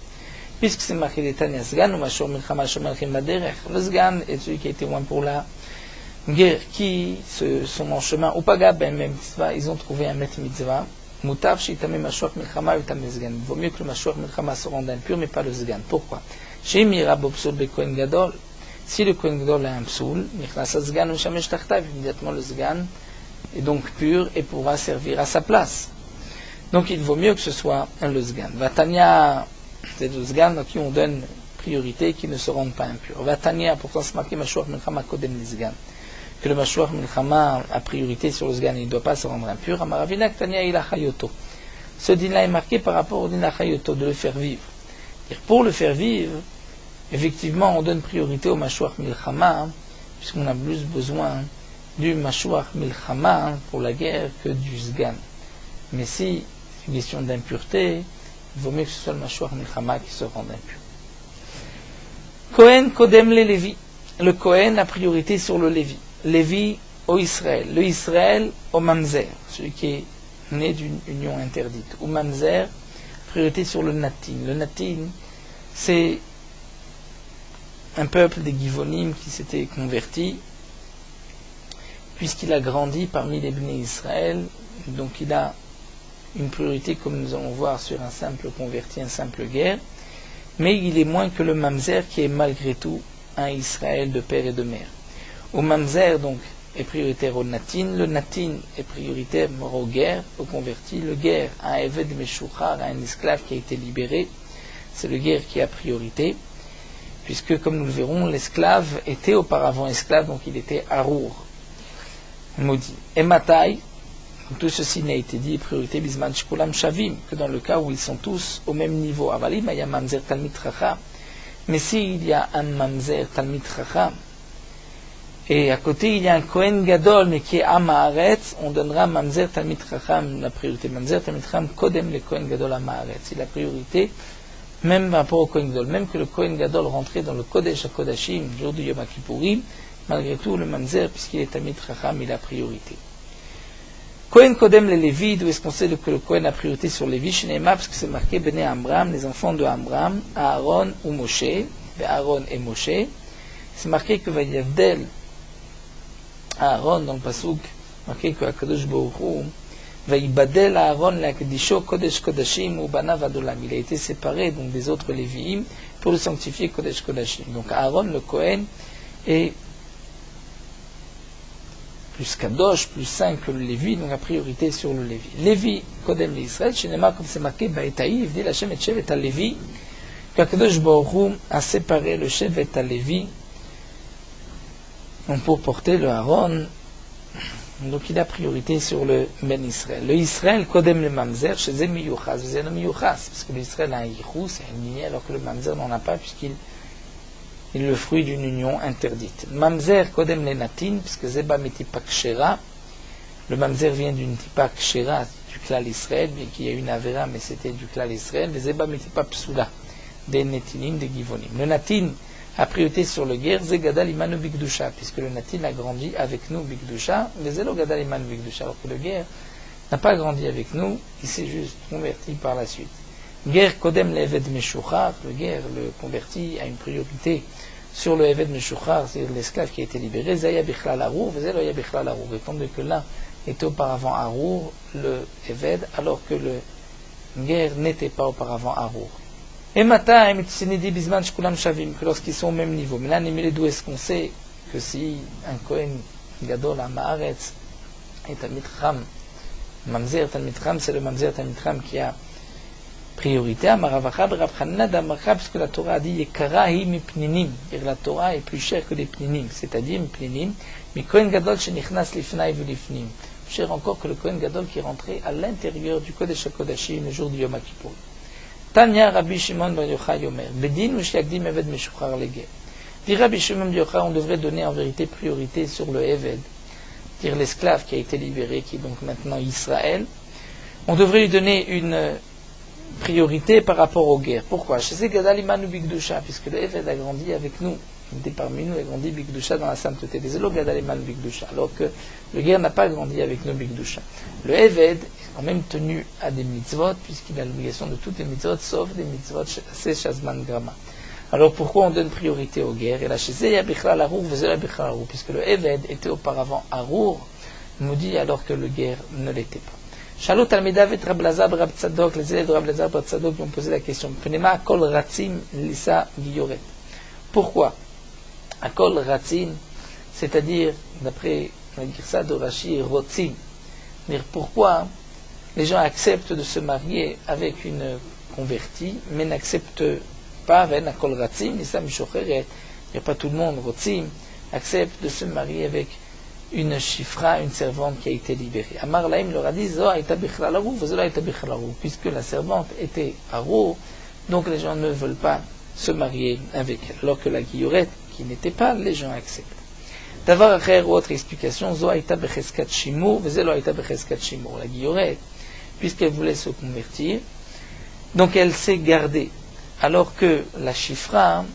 Puisque c'est marqué les Tanya Sgan ou Mashuach milchama shomelchem baderech. Le sgan est celui qui a été oint pour la guerre, qui sont en chemin, ou paga ben même mitzvah, ils ont trouvé un maître mitzvah, mutav shitame mashuach milchama utame sgan. Il vaut mieux que le mashuach milchama se rende impur, mais pas le sgan. Pourquoi? Chez Mira bopsul be Kohen Gadol, si le Kohen Gadol a un psoul, nichnas sgan ou shamesh tachtav, immédiatement le sgan est donc pur et pourra servir à sa place. Donc il vaut mieux que ce soit le sgan. Vatania, c'est le sgan à qui on donne priorité, qui ne se rendent pas impurs. Vatania, pourtant c'est marqué mashuach milchama kodem le sgan. Que le mashuach milchama a priorité sur le sgan, il ne doit pas se rendre impur. Amaravina ktania ila chayoto. Ce din-là est marqué par rapport au din chayoto, de le faire vivre. Pour le faire vivre, effectivement, on donne priorité au mashuach milchama, puisqu'on a plus besoin du mashuach milchama pour la guerre que du sgan. Mais si c'est une question d'impureté, il vaut mieux que ce soit le mashuach milchama qui se rende impur. Kohen kodem le Lévi. Le Kohen a priorité sur le Lévi. Lévi au Israël, le Israël au Mamzer, celui qui est né d'une union interdite. Au Mamzer, priorité sur le Natin. Le Natin, c'est un peuple des Givonim qui s'était converti, puisqu'il a grandi parmi les Bnei Israël, donc il a une priorité, comme nous allons voir, sur un simple converti, un simple guerre, mais il est moins que le Mamzer qui est malgré tout un Israël de père et de mère. Au Mamzer, donc, est prioritaire au Natin. Le Natin est prioritaire au guerre, au converti. Le guerre a un Eved Meshuchar, un esclave qui a été libéré. C'est le guerre qui a priorité, puisque, comme nous le verrons, l'esclave était auparavant esclave, donc il était Harour, maudit. Et Matai, tout ceci n'a été dit, priorité Bisman Shkulam Shavim, que dans le cas où ils sont tous au même niveau. Avalim, il y a Mamzer Talmid Chacham. Mais s'il y a un Mamzer Talmid Chacham, et à côté il y a un Kohen Gadol, mais qui est Amaharetz, on donnera Mamzer Talmid Chacham la priorité. Mamzer Talmid Chacham, Kodem le Kohen Gadol Amaharetz. C'est la priorité, même par rapport au Kohen Gadol. Même que le Kohen Gadol rentrait dans le Kodesh HaKodashim, le jour du Yom Kippourim, malgré tout le Mamzer, puisqu'il est Talmid Chacham, il a priorité. Kohen Kodem le Lévi, d'où est-ce qu'on sait que le Kohen a priorité sur Lévi? Shnema, parce que c'est marqué Bnei Amram, les enfants de Amram, Aaron ou Moshe, et Aaron et Moshe. C'est marqué que Vayavdel Aaron, dans le Pasuk, marqué que Akadosh Baruch Hu, Vaibadel Aaron l'Akdisho Kodesh Kodashim ou Banav Adolam. Il a été séparé donc des autres Lévi'im pour le sanctifier Kodesh Kodashim. Donc Aaron, le Kohen, est plus Kadosh, plus saint que le Lévi, donc la priorité sur le Lévi. Lévi, Kodem l'Israël, Shinema, comme c'est marqué, Baetaï, dit la Shem et Shevet à Lévi, qu'Akadosh Baruch Hu a séparé le Shevet à Lévi, donc pour porter le Aaron, donc il a priorité sur le Ben Israël. Le Israël, Kodem le Mamzer, chez Zé Miyuchas, c'est parce que l'Israël a un Yichou, c'est un lignée, alors que le Mamzer n'en a pas, puisqu'il est le fruit d'une union interdite. Mamzer, Kodem le Natin, puisque Zeba Mitipa Kshera, le Mamzer vient d'une Tipa Kshera, du Klal Israël, bien qu'il y ait une Avera, mais c'était du Klal Israël, Zeba Mitipa Psula, des Netinim, des Givonim. Le Natin a priorité sur le guerre, Zegadal Imanu Bigdusha, puisque le Natin a grandi avec nous Bigdusha, mais Zelo Gadal Imanu Bigdusha, alors que le guerre n'a pas grandi avec nous, il s'est juste converti par la suite. Guerre Kodem l'Eved Meshuchar, le guerre, le converti, a une priorité sur le Eved Meshuchar, c'est-à-dire l'esclave qui a été libéré, Zaya Bichlal Harour, Zelo Ya Bichlal Harour, et tandis que l'un était auparavant Harour, le Eved, alors que le guerre n'était pas auparavant Harour. Et matin, que lorsqu'ils sont au même niveau. Mais là, d'où est-ce qu'on sait que si un Kohen Gadol à Maaretz est un Mitram, Mamzer Talmitram, c'est le Mamzer Talmitram qui a priorité à Maravacha, parce que la Torah a dit Yekarahi mipninim, et la Torah est plus chère que les pninim, c'est-à-dire mipninim, mais Kohen Gadol shenichnas lifnai v'lifnim, cher encore que le Kohen Gadol qui est rentré à l'intérieur du Kodesh HaKodashim le jour du Yom Kippur. Tanya Rabbi Shimon Bar Yochai Omer, Bedin Mishyakdim Eved Meshuchar Leger. Dit Rabbi Shimon Bar Yochai, on devrait donner en vérité priorité sur le Eved, dire l'esclave qui a été libéré, qui est donc maintenant Israël. On devrait lui donner une priorité par rapport aux guerres. Pourquoi? Puisque le Eved a grandi avec nous, il était parmi nous, il a grandi Bigdusha dans la sainteté. Alors que le guerre n'a pas grandi avec nous Bigdusha. Le Eved est quand même tenu à des mitzvot, puisqu'il a l'obligation de toutes les mitzvot, sauf des mitzvot c'est Shazman Grama. Alors pourquoi on donne priorité aux guerres? Et là, puisque le Eved était auparavant Arour, il nous dit alors que le guerre ne l'était pas. Shalot Almedav et Rab Lazar Rab Tzadok, les élèves de Rab Lazar Rab Tzadok lui ont posé la question. Pnema Kol Ratzim Lisa Giyoret. Pourquoi Akol Ratzin, c'est-à-dire, d'après la Girsa de Rashi, Rotzim. C'est-à-dire pourquoi les gens acceptent de se marier avec une convertie, mais n'acceptent pas avec Akol Ratzim, Lisa Mishocheret. Il n'y a pas tout le monde, Rotzim, accepte de se marier avec une chifra, une servante qui a été libérée. Amar Laim leur a dit, puisque la servante était Arour, donc les gens ne veulent pas se marier avec elle. Alors que la guillorette, qui n'était pas, les gens acceptent. D'avoir autre explication, la guillorette, puisqu'elle voulait se convertir, donc elle s'est gardée. Alors que la chifra,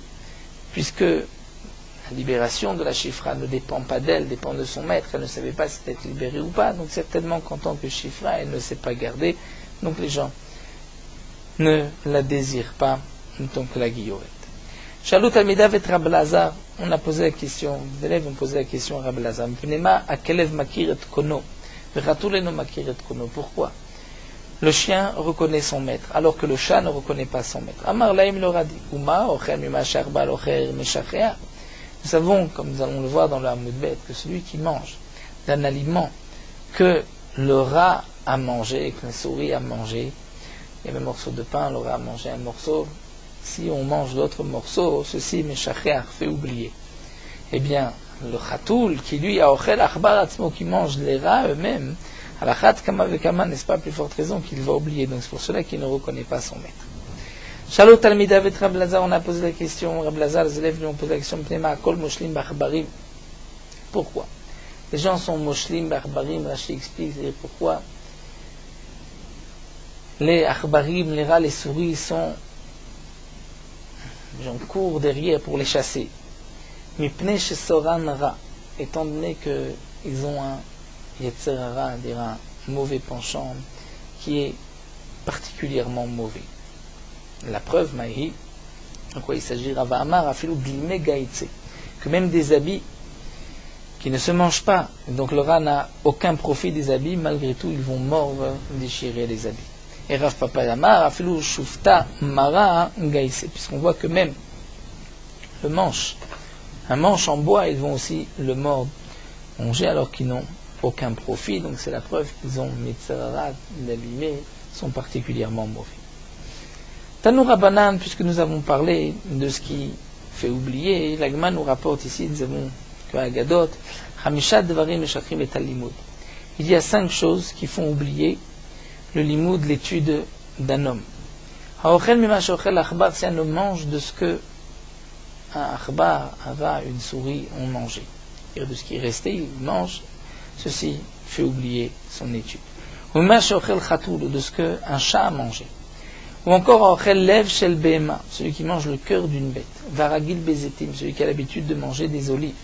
puisque la libération de la chifra ne dépend pas d'elle, dépend de son maître, elle ne savait pas si elle était libérée ou pas, donc certainement qu'en tant que chifra, elle ne s'est pas gardée, donc les gens ne la désirent pas en tant que la guillorette. Shalut Almedav et Rab Lazar, on a posé la question, les élèves ont posé la question à Rab Lazar, Pnema Akelev Makir et Kono, Veratuleno Makir et Kono, pourquoi le chien reconnaît son maître, alors que le chat ne reconnaît pas son maître. Amar Laim leur a dit, Uma, Ocher Mima Sharbal, Ocher Meshachea. Nous savons, comme nous allons le voir dans le Hamoud Bet, que celui qui mange d'un aliment que le rat a mangé, que la souris a mangé, il y avait un morceau de pain, le rat a mangé un morceau, si on mange d'autres morceaux, ceci, Meshachea, fait oublier. Eh bien, le chatoul, qui lui a ochel achbar atzmo, qui mange les rats eux-mêmes, alachat kama vekama, n'est-ce pas plus forte raison qu'il va oublier, donc c'est pour cela qu'il ne reconnaît pas son maître. Shalot Talmida vet Rab Lazar, on a posé la question, Rab Lazar, les élèves lui ont posé la question, Pnema Akol Moshlim Bachbarim. Pourquoi les gens sont Moshlim Bachbarim, Rashi explique, c'est-à-dire pourquoi les Achbarim, les rats, les souris sont, j'en cours derrière pour les chasser. Mipnei Shesoran Ra, étant donné qu'ils ont un Yetzer Hara, c'est-à-dire un mauvais penchant qui est particulièrement mauvais. La preuve, Maïhi, de quoi il s'agit, Rava Amar, Afilou Blimé Gaïtse, que même des habits qui ne se mangent pas, donc le rat n'a aucun profit des habits, malgré tout, ils vont mordre, déchirer les habits. Et Rav Papa Amar, Afilou Shufta Mara Gaïtse, puisqu'on voit que même le manche, un manche en bois, ils vont aussi le mordre, manger, alors qu'ils n'ont aucun profit, donc c'est la preuve qu'ils ont Mitzara, l'abîmé, sont particulièrement mauvais. Tanoura Banan, puisque nous avons parlé de ce qui fait oublier, l'Agma nous rapporte ici, nous avons que Agadot, Hamisha Devarim et Shachrim et Talimud. Il y a 5 choses qui font oublier le limoud, l'étude d'un homme. Haochel Mima Shochel Achbar, c'est un homme mange de ce que un Achbar, Ava, une souris ont mangé. C'est-à-dire de ce qui est resté, il mange, ceci fait oublier son étude. Ou Mima Shochel Chatoul, de ce qu'un chat a mangé. Ou encore Ochel Lev Shel Behema, celui qui mange le cœur d'une bête. Varagil Bezetim, celui qui a l'habitude de manger des olives.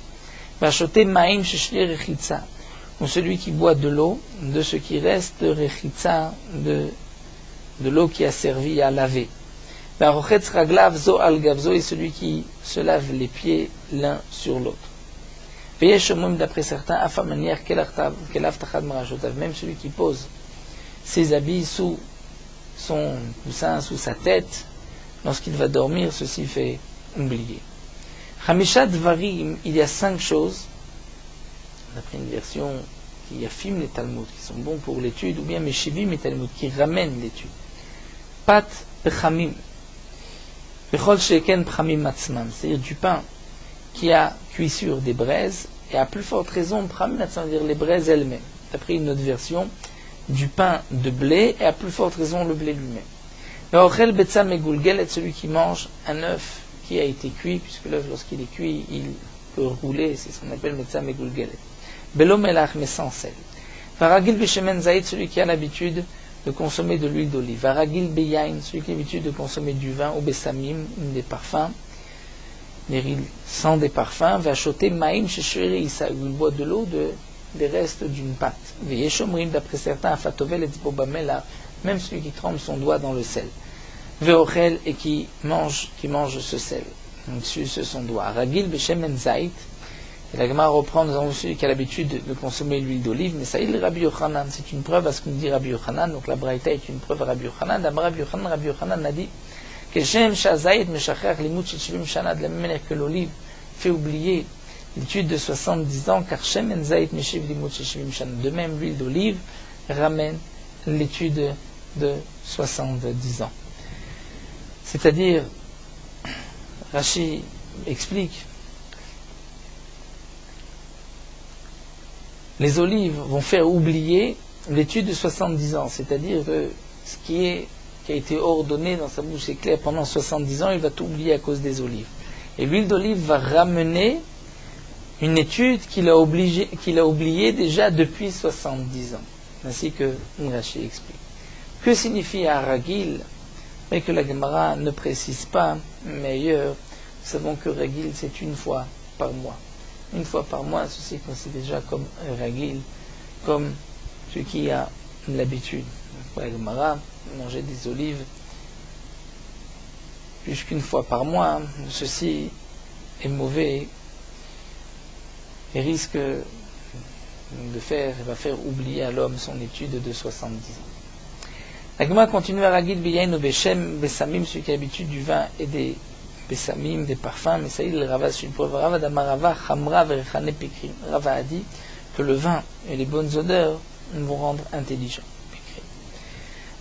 Vachoté Maim Sheshli Rechitza, ou celui qui boit de l'eau, de ce qui reste de Rechitza, de l'eau qui a servi à laver. Varochetz Raglav Zo Al Gavzo, et celui qui se lave les pieds l'un sur l'autre. Veyeshomim, d'après certains, Afamanier Kelav Tachad Marajotav, même celui qui pose ses habits sous son coussin, sous sa tête, lorsqu'il va dormir, ceci fait oublier. Hamisha Dvarim, il y a 5 choses, d'après une version qui affime les Talmuds, qui sont bons pour l'étude, ou bien Meshivim et Talmud, qui ramènent l'étude. Pat Pechamim, Bechol Sheken Pechamim Matzman, c'est-à-dire du pain qui a cuit sur des braises, et à plus forte raison, Pechamim Matzman, c'est-à-dire les braises elles-mêmes. D'après une autre version, du pain de blé, et à plus forte raison le blé lui-même. Ve'ochel betza megulgelet, celui qui mange un œuf qui a été cuit, puisque l'œuf, lorsqu'il est cuit, il peut rouler, c'est ce qu'on appelle betza megulgelet. Belo melach, mais sans sel. Varagil beshemen zaït, celui qui a l'habitude de consommer de l'huile d'olive. Varagil beyain, celui qui a l'habitude de consommer du vin, ou besamim, des parfums, des riz sans des parfums. Vachoté maïm shesheri isa, il boit de l'eau des restes d'une pâte. Veyeshomrim, d'après certains, afatovel et tzbobamela, même celui qui trempe son doigt dans le sel. Veochel, et qui mange ce sel, suce son doigt. Ragil beshemen zaït. Et la Gemara reprend, nous avons celui qui a l'habitude de consommer l'huile d'olive, mais ça il Rabbi Yochanan, c'est une preuve à ce que nous dit Rabbi Yochanan, donc la Braïta est une preuve à Rabbi Yochanan. Rabbi Yochanan a dit que Shem Shazayit Meshachach Limut Shivim Shana, de la même manière que l'olive fait oublier l'étude de 70 ans, car Shem Zayit Meshiv Limut Shivim Shana, de même l'huile d'olive ramène l'étude de 70 ans. C'est-à-dire, Rashi explique, les olives vont faire oublier l'étude de 70 ans, c'est-à-dire que ce qui a été ordonné dans sa bouche éclair pendant 70 ans, il va tout oublier à cause des olives. Et l'huile d'olive va ramener une étude qu'il a oubliée déjà depuis 70 ans, ainsi que Rashi explique. Que signifie Aragil? Et que la Gemara ne précise pas, mais ailleurs, nous savons que Ragil c'est une fois par mois. Une fois par mois, ceci est considéré déjà comme ragil, comme celui qui a l'habitude. Pour la Gemara, manger des olives plus qu'une fois par mois, ceci est mauvais et risque va faire oublier à l'homme son étude de 70 ans. La Gemara continue à ragil biyain ou beshem besamim, celui qui a l'habitude du vin et des Bessamim, des parfums, mais ça il Rava sur une preuve. Rava d'Amarava, Chamra, Verechane, Pekrim. Rava a dit que le vin et les bonnes odeurs vont rendre intelligent.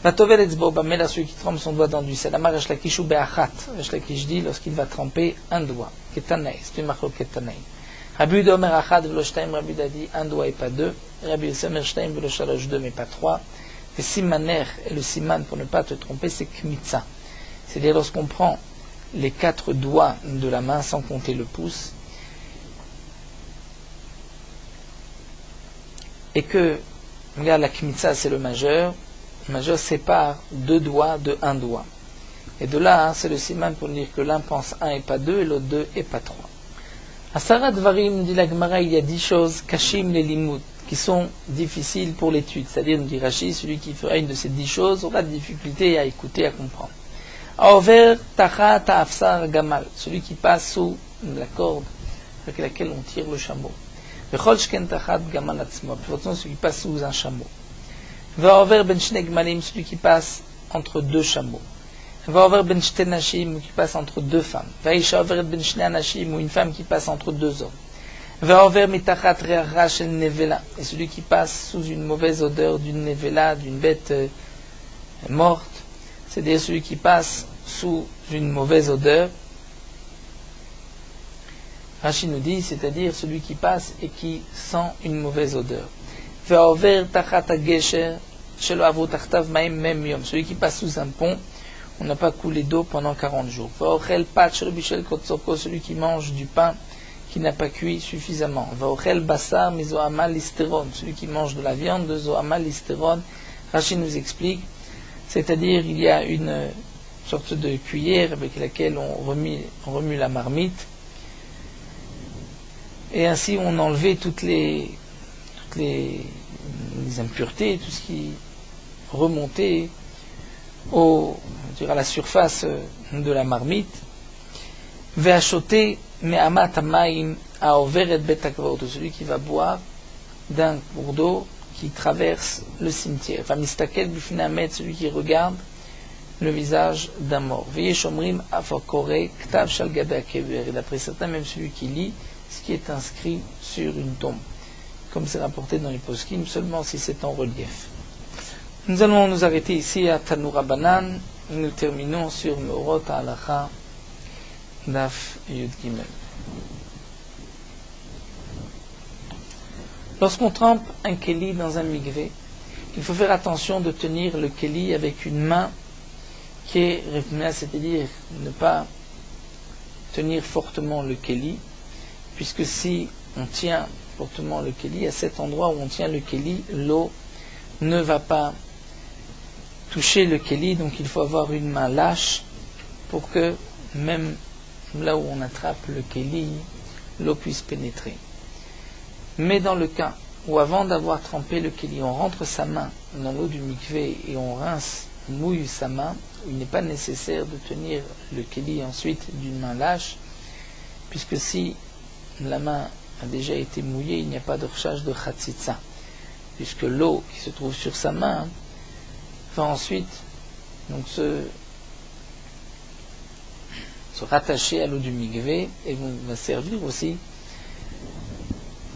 Vatovel etzbo bamela, celui qui trempe son doigt dans du sel. Amar Reshlakish ou Beachat. Reshlakish dit lorsqu'il va tremper un doigt. Ketanei, c'est une marque Ketanei. Rabbi Omer Achat velo shtaim, Rabbi a dit un doigt et pas deux. Rabbi Omer shtaim velo shalosh deux mais pas trois. Et simaner, et le siman pour ne pas te tromper, c'est kmitza. C'est-à-dire lorsqu'on prend les 4 doigts de la main sans compter le pouce, et que, regarde, la kmitza c'est le majeur sépare 2 doigts de 1 doigt. Et de là, c'est le siman pour dire que l'un pense 1 et pas 2, et l'autre 2 et pas 3. Asarat Varim, dit la Gemara, il y a 10 choses, kashim les limud, qui sont difficiles pour l'étude. C'est-à-dire, nous dit Rashi, celui qui fera une de ces 10 choses aura de difficulté à écouter, à comprendre. Aover tachat afsar gamal, celui qui passe sous la corde avec laquelle on tire le chameau. Vechol shken tachat gamal atzmo, celui qui passe sous un chameau. Vaover ben shne gmalim, celui qui passe entre 2 chameaux. Vaover ben shte nashim, qui passe entre 2 femmes. Vaisha over ben shne anashim, ou une femme qui passe entre 2 hommes. Vaover mitachat re'ara shel nevela, et celui qui passe sous une mauvaise odeur d'une nevela, d'une bête morte. C'est-à-dire celui qui passe sous une mauvaise odeur. Rashi nous dit, c'est-à-dire celui qui passe et qui sent une mauvaise odeur. Celui qui passe sous un pont, on n'a pas coulé d'eau pendant 40 jours. Celui qui mange du pain qui n'a pas cuit suffisamment. Celui qui mange de la viande de zoama listeron. Rashi nous explique, c'est-à-dire il y a une sorte de cuillère avec laquelle on remue la marmite, et ainsi on enlevait toutes les impuretés, tout ce qui remontait à la surface de la marmite. Ve'achoté me'amat ha'mayim ha'overet bet hakvarot, celui qui va boire d'un cours d'eau qui traverse le cimetière. Mistakel bifnamet, celui qui regarde le visage d'un mort. Ve'yeshomrim afakore ktav shal gabe hakever, et d'après certains, même celui qui lit ce qui est inscrit sur une tombe, comme c'est rapporté dans les poskim, seulement si c'est en relief. Nous allons nous arrêter ici à Tanura Banan. Nous terminons sur Meorot Halacha Daf Yud Gimel. Lorsqu'on trempe un keli dans un mikvé, il faut faire attention de tenir le keli avec une main qui est Rifmea, c'est-à-dire ne pas tenir fortement le keli, puisque si on tient fortement le keli, à cet endroit où on tient le keli, l'eau ne va pas toucher le keli, donc il faut avoir une main lâche pour que même là où on attrape le keli, l'eau puisse pénétrer. Mais dans le cas où avant d'avoir trempé le keli, on rentre sa main dans l'eau du mikvé et on rince, on mouille sa main, il n'est pas nécessaire de tenir le keli ensuite d'une main lâche, puisque si la main a déjà été mouillée, il n'y a pas de recharge de chatzitza, puisque l'eau qui se trouve sur sa main va ensuite donc se rattacher à l'eau du mikvé et va servir aussi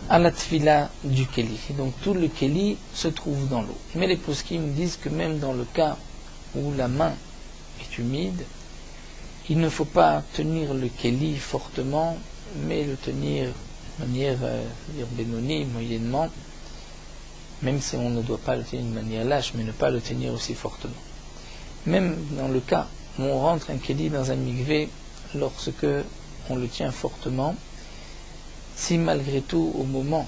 à la tfila du keli. Donc tout le keli se trouve dans l'eau. Mais les poskim disent que même dans le cas où la main est humide, il ne faut pas tenir le keli fortement, mais le tenir de manière, bénoni, moyennement, même si on ne doit pas le tenir de manière lâche, mais ne pas le tenir aussi fortement. Même dans le cas où on rentre un keli dans un mikvé, lorsque on le tient fortement, si malgré tout, au moment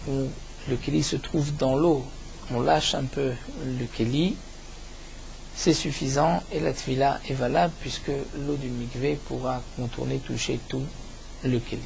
où le keli se trouve dans l'eau, on lâche un peu le keli, c'est suffisant et la tfila est valable puisque l'eau du mikvé pourra contourner, toucher tout le keli.